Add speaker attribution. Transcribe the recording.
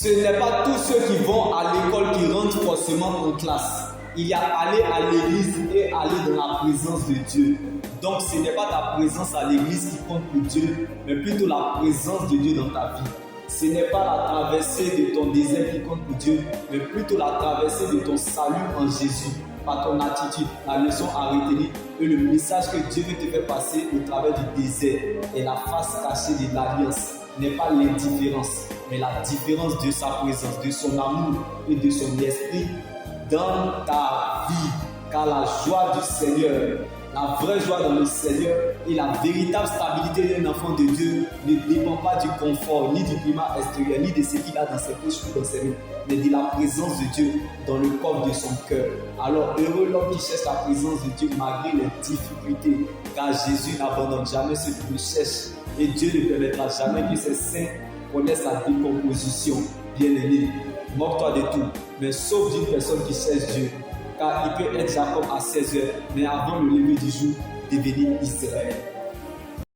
Speaker 1: Ce n'est pas tous ceux qui vont à l'école qui rentrent forcément en classe. Il y a aller à l'église et aller dans la présence de Dieu. Donc ce n'est pas ta présence à l'église qui compte pour Dieu, mais plutôt la présence de Dieu dans ta vie. Ce n'est pas la traversée de ton désert qui compte pour Dieu, mais plutôt la traversée de ton salut en Jésus. Par ton attitude, la leçon à retenir et le message que Dieu veut te faire passer au travers du désert et la face cachée de l'alliance n'est pas l'indifférence, mais la différence de sa présence, de son amour et de son esprit dans ta vie. Car la joie du Seigneur, la vraie joie dans le Seigneur et la véritable stabilité d'un enfant de Dieu ne dépend pas du confort, ni du climat extérieur, ni de ce qu'il a dans ses poches ou dans ses mains, mais de la présence de Dieu dans le corps de son cœur. Alors heureux l'homme qui cherche la présence de Dieu malgré les difficultés, car Jésus n'abandonne jamais ceux qui le cherchent et Dieu ne permettra jamais que ses saints connaissent la décomposition. Bien-aimé, moque-toi de tout, mais sauf d'une personne qui cherche Dieu. Car il peut être Jacob à 16 heures, mais avant le lever du jour, devenir Israël.